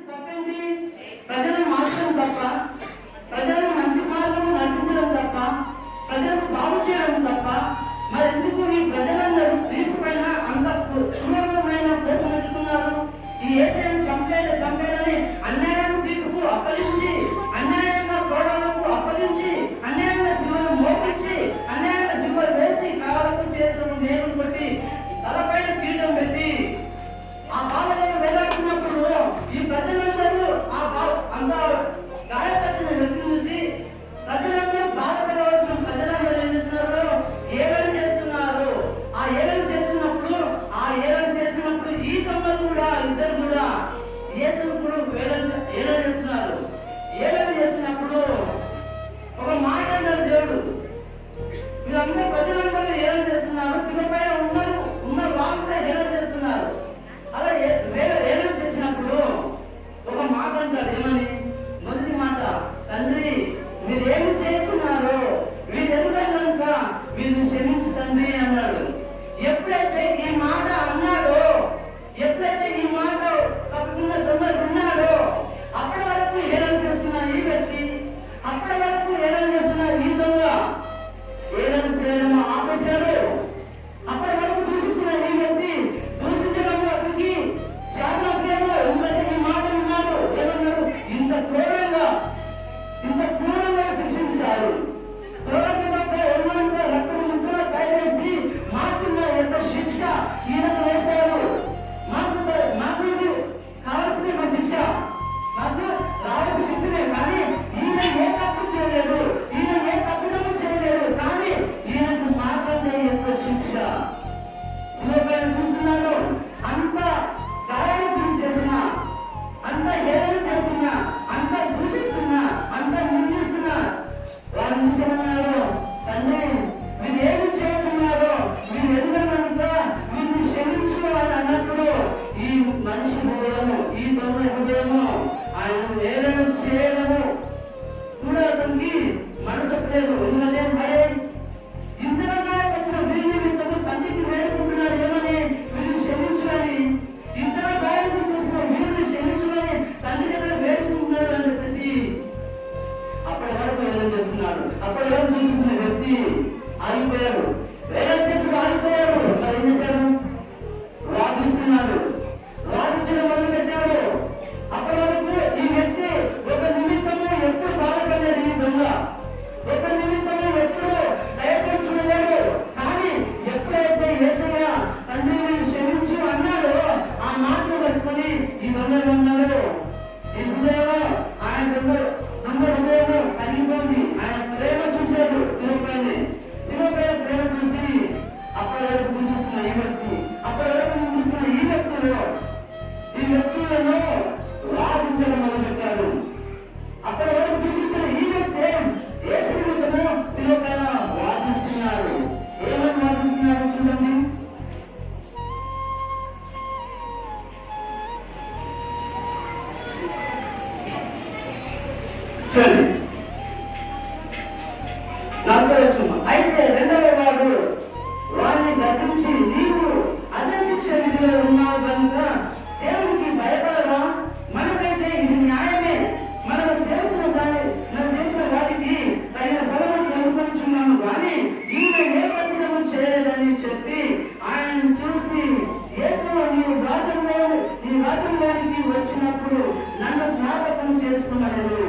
తప్పేంటి? ప్రజలను మార్చడం తప్ప, ప్రజలను మంచి మార్గంలో నడిపించడం తప్ప, ప్రజలకు బాగు చేయడం తప్ప, మరెందుకు ఈ ప్రజలందరూ క్రీస్తు పైన అంత సులభమైన కోపం పెట్టుకున్నారు? ఈ యేసయ్యను చంపేయాలని అన్యాయం తీర్పుకు అప్పగించి, అన్యాయంగా గోడలకు అప్పగించి, అన్యాయంగా శిలువను మోపించి, అన్యాయంగా శిలువ వేసి కాళ్ళకు చేతులను నేరులు కొట్టి తలపైన కిరీటం పెట్టి ఆ బాధలను వేలాడుతున్నప్పుడు ఈ ప్రజలందరూ అంత గాయపడిన వ్యక్తి చూసి ప్రజలందరూ బాధపడవలసిన ప్రజలందరూ ఏం చేస్తున్నారు? ఏలన చేస్తున్నారు. ఆ ఏలన చేస్తున్నప్పుడు ఈ తమ్ముడు కూడా ఇద్దరు కూడా యేసును కూడా ఏలన చేస్తున్నారు. ఏలన చేస్తున్నప్పుడు ఒక మాట అన్నారు దేవుడు, వీళ్ళందరూ ప్రజలందరూ ఏలన చేస్తున్నారు, చిన్నపైన ఉన్న వాళ్ళు కూడా ఏలన చేస్తున్నారు. అలా ఏలన చేసినప్పుడు ఒక మాట అంటారు, ఏమని? మొదటి మాట, తండ్రి మీరేమి చేస్తున్నారో వీరెందరూ కనుక వీరిని క్షమించు తండ్రి అన్నాడు. ఎప్పుడైతే ఈ మాట అన్నాడో, ఎప్పుడైతే ఈ మాట తప్పకుండా తొందర విన్నాడో, అప్పటి వరకు ఏలన చేస్తున్న ఈ వ్యక్తి, అప్పటి వరకు ఏలన చేస్తున్న ఈ దొంగ ఏలన చేయడం ఆపేశాడు. అప్పటి వరకు దూషిస్తున్న ఈ వ్యక్తి దూషించడంలో అతనికి శాసనప్రియంలో ఎందుకంటే ఈ మాట విన్నాడు. ఏమన్నాడు? ఇంత క్రూరంగా శిక్షించారు. రక్తం ముద్ర తయారేసి మాకున్న ఎంత శిక్ష ఈయనకు వేశారు. మాకు ఇది కావాల్సింది మా శిక్ష, నాకు రావాల్సిన శిక్షనే. కానీ ఈయన ఏ తప్పు చేయలేదు, ఈయన ఏ తప్పిదము చేయలేదు, కానీ ఈయనకు మాత్రమే ఎంత శిక్ష. శిలువపైన చూస్తున్నారు. అంత గాయాలు గురి చేసిన, అంత ఏదైనా చేస్తున్నా, అంత దూషిస్తున్నా, అంత నిందిస్తున్నా వారి నిమిషమన్నారు, తండ్రి మీరు ఏమి చేస్తున్నారో మీరు ఎదుగనంత వీరిని క్షమించు అని అన్నప్పుడు ఈ మనిషి హృదయము, ఈ దొంగ హృదయము ఆయన ఏదైనా చేయడము కూడా అతనికి మనసు లేదు. ఎందుకంటే భయం ఇంతగా వచ్చిన వీరి నిమిత్తము తండ్రికి వేడుకుంటున్నాడు, ఏమని? వీరిని క్షమించు అని. ఇంతగా గాయం చేసిన వీరిని క్షమించుకొని తండ్రి దగ్గర వేడుకుంటున్నాడు అని చెప్పేసి అప్పటి వరకు ఏదైనా చేస్తున్నాడు. అప్పటి వరకు చూసిన వ్యక్తి ఆగిపోయాడు, వేరే చేసి ఆగిపోయాడు. మరి ఏం చేశాడు? వాదిస్తున్నాడు, వాదించడం మొదలు పెట్టాడు. అప్పటి వరకు ఈ వ్యక్తి ఒక నిమిత్తము ఎప్పుడు బాధపడలేదు. ఈ దొంగ ఒక నిమిత్తము ఎప్పుడు దయతో చూడలేడు. కానీ ఎప్పుడైతే యేసయ్య తండ్రి క్షమించు అన్నాడో ఆ మాటలు పట్టుకొని ఈ దొంగ ఉన్నాడు. ఈ హృదయం ఆయన దొంగ హృదయం కలిగిపోయింది. ఆయన ప్రేమ చూశాడు శిలువపైన ప్రేమ చూసి అప్పటి వరకు దూషిస్తున్న ఈ వ్యక్తి, అప్పటి వరకు చూస్తున్న ఈ వ్యక్తులను వాదించడం మొదలుపెట్టాడు. అప్పటి వరకు దూషించిన ఈ వ్యక్తి యేసు నిమిత్తము శిలువపైన వాదిస్తున్నాడు. ఏమని వాదిస్తున్నాడు చూడండి. అయితే రెండవ వాడు వారిని గద్దించి, నీవు అదే శిక్ష విధిలో ఉన్నావు కనుక దేవునికి భయపడరా? మనకైతే ఇది న్యాయమే, మనం చేసిన వాటికి తగిన ఫలము పొందుతున్నాము. కానీ ఈయన ఏ పద్ధతి చేయలేదని చెప్పి ఆయన చూసి, యేసు నీవు రాజ్యంలోనికి వచ్చినప్పుడు నన్ను జ్ఞాపకం చేసుకున్నాను.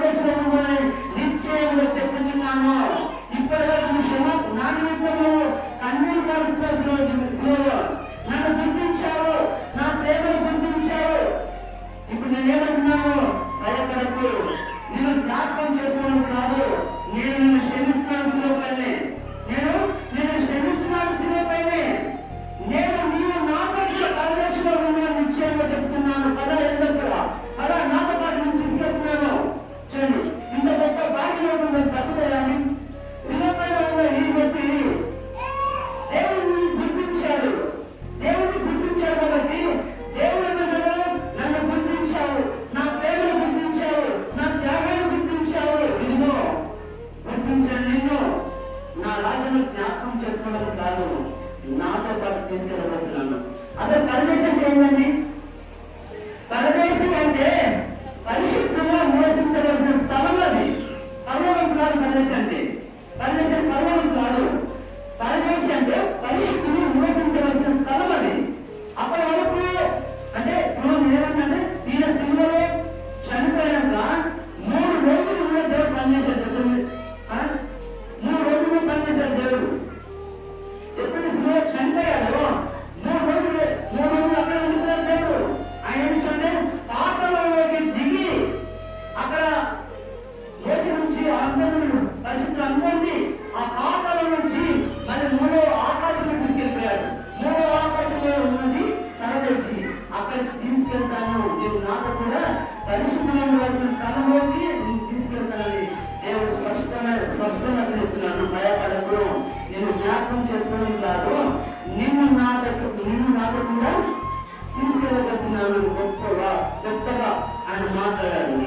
పరదేశంలో నిశ్చయంగా చెప్పుచున్నాను. ఇప్పటివరకు నా నిమిత్తము కన్నీరు కారుస్తున్న నన్ను గుర్తించావు, నా ప్రేమను గుర్తించావు. ఇప్పుడు నేనేమంటున్నాను? భయపడకు, నేను జ్ఞాపకం చేసుకోవడం కాదు, నేను నిన్ను క్షమిస్తున్నాను శిలువపైనే, నేను క్షమిస్తున్నాను శిలువపైనే. నీవు నాతో పరదేశంలో ఉన్న నిశ్చయంగా చెప్తున్నాను. పద ఎందుకు పద నాతో పాటు నేను తీసుకెళ్తున్నాను. చూడండి, ఇంత గొప్ప భాగ్యంలో ఉన్న తప్పుదయాన్ని శిలువపైన ఉన్న ఈ వ్యక్తి దేవుడిని గుర్తించాడు. దేవుడిని గుర్తించాడు కాబట్టి దేవుడు నన్ను గుర్తించావు, నా ప్రేమను గుర్తించావు, నా త్యాగాన్ని గుర్తించావు. ఇదిగో గుర్తించాను నిన్ను, నా రాజును జ్ఞాపకం చేసుకోవడం కాదు, నాతో పాటు తీసుకెళ్ళబోతున్నాను. అసలు పరదేశం అంటే ఏంటండి? పరదేశం అంటే పరిశుద్ధంగా నివసించవలసిన స్థలం. అది పర్వతం కాదు. పరదేశం అంటే పరదేశం పర్వతం కాదు. పరదేశం అంటే పరిశుద్ధులు నివసించవలసిన స్థలం. అది అప్పటి వరకు అంటే ఇప్పుడు ఏమంటే ఈయన సినిమాలో చనిపోయినాక 3 రోజులు ఉన్న దేవుడు పనిచేశాడు. 3 రోజులు పనిచేశాడు దేవుడు. ఎప్పుడు సినిమా చనిపోయాడు 3 రోజులు అక్కడ ఉంటున్నారు దేవుడు. ఆయన ఏంటంటే పాతాళంలోకి దిగి అక్కడ మోసే నుంచి అందరూ పరిశుద్ధులందరినీ ఆ పాతాళం నుంచి మళ్ళీ 3వ ఆకాశంలో తీసుకెళ్ళిపోయాడు. 3వ ఆకాశంలో ఉన్నది తరవేసి అక్కడికి తీసుకెళ్తాను, నేను నాతో కూడా పరిశుద్ధమైన స్థలంలోకి తీసుకెళ్తానని దేవుడు స్పష్టంగా చెప్తున్నాను. భయపడకు, నేను జ్ఞాపకం చేసుకోవడం కాదు, నిన్ను నాతో కూడా తీసుకెళ్ళబోతున్నాను. గొప్పగా ఆయన మాట్లాడాడు.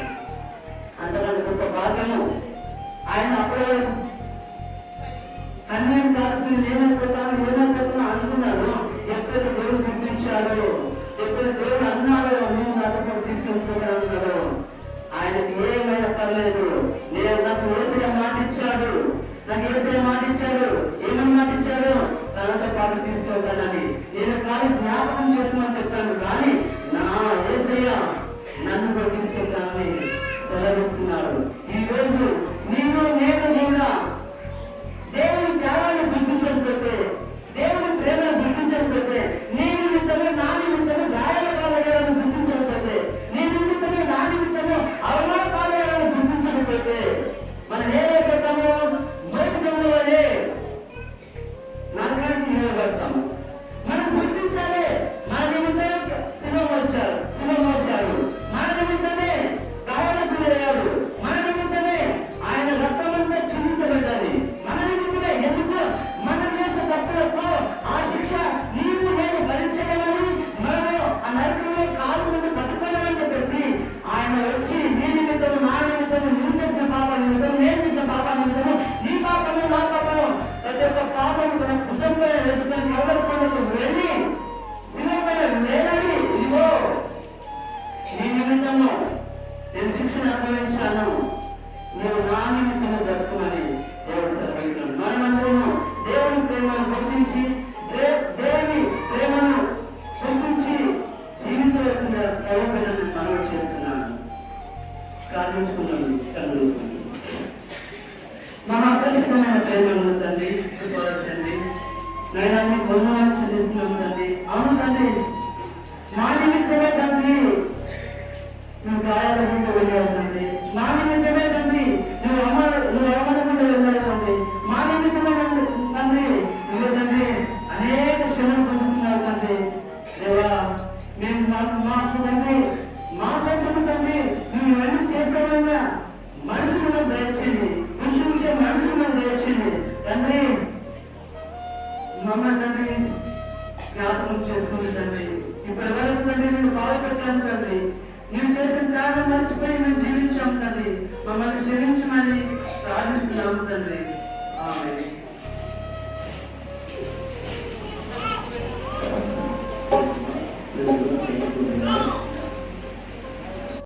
అంతకంటే గొప్ప భాగ్యము ఆయన అప్పటి వరకు కన్యం కాల్చుకుని ఏమైపోతాను అనుకున్నాను. ఎప్పుడైతే దేవుడు గుర్తించాడో, ఎప్పుడైతే దేవుడు అన్నాడో నేను నాతో పాటు తీసుకెళ్ళిపోతాను అన్నాడో, ఆయనకి ఏమైనా పర్లేదు. నాకు ఏసయ్య మాటిచ్చాడు, ఏమని మాటిచ్చాడు? తనతో పాటు తీసుకెళ్తానని. నేను కానీ జ్ఞాపకం చేసుకోమని చెప్తాను, కానీ నా ఏసయ్య నన్ను కూడా తీసుకెళ్తానని సెలవిస్తున్నాడు. ఈ రోజు నేను కూడా దేవుని త్యాగాన్ని గుర్తించకపోతే, దేవుని ప్రేమను గుర్తించకపోతే, నీ నిమిత్తమే నా నిమిత్తమే గాయాల పాలయ్యాలని గుర్తించకపోతే, నీ నిమిత్తమే నా నిమిత్తమే అవమాన పాలయ్యాలని గుర్తించకపోతే మనం ఏమైపోతామో మోసంలో వలే నరకానికి నిలబడతాము. మనం గుర్తించాలి, మన నిమిత్తమే శిలువ మోశాడు, మన నిమిత్తమే గాయాలకు గురయ్యాడు, మన నిమిత్తమే ఆయన రక్తమంతా చిందించబడ్డాలి, మన నిమిత్తమే. ఎందుకు? మనం చేసిన తప్పులకు ఆ శిక్ష నీవు నేను భరించగలని, మనము ఆ నరకంలో కాలు ముందు పట్టుకోవాలని చెప్పేసి ఆయన వచ్చి నీ నిమిత్తము, నా నిమిత్తము, నువ్వు చేసిన పాప నిమిత్తము, నేను చేసిన పాప నిమిత్తము, నీ పాపము నా పాపము, ప్రతి ఒక్క పాపము తన భుజంపై వేసుకొని ఎవరి పనులకు వెళ్ళి శిలువపై వేలాడి, ఇదిగో నీ నిమిత్తము నేను శిక్షణ అనుభవించాను, నువ్వు నా నిమిత్తము జరుపుమని దేవుడు సెలవిస్తున్నాడు. మనమందరము దేవుని ప్రేమను గుర్తించి, దేవుని ప్రేమను గుర్తించి జీవించవలసిన దైవమైన మనవి చేస్తున్నాను. ప్రార్థించుకున్నాను. మన అపరిచితమైన ప్రేమను తండ్రి, తండ్రి నేను అన్ని గొడవలు చెల్లిస్తున్నాను తండ్రి. అవును తండ్రి, మా నిమిత్తమే తండ్రి నువ్వు గాయాల గుండా వెళ్ళావు తండ్రి. మా నిమిత్తమే తండ్రి నువ్వు అవమానకుండా వెళ్ళావు తండ్రి. మా నిమిత్తమే తండ్రి నువ్వు తండ్రి అనేక శ్రమలు పొందుతున్నావు తండ్రి. దేవా, మేము మాకు తండ్రి మా కోసము తండ్రి నువ్వు ఇవన్నీ చేస్తామన్నా మనుషులను దయచేయండి, ఉంచే మనుషులను దయచేయండి తండ్రి. మమ్మల్ని తండ్రి జ్ఞాపకం చేసుకుని తండ్రి ఇప్పటి వరకు తండ్రి నేను బాధపెట్టాను తండ్రి. నేను చేసిన త్యాగం మర్చిపోయి మేము జీవించాము తండ్రి. మమ్మల్ని క్షమించమని ప్రార్థిస్తున్నాము తండ్రి. ఆమేన్.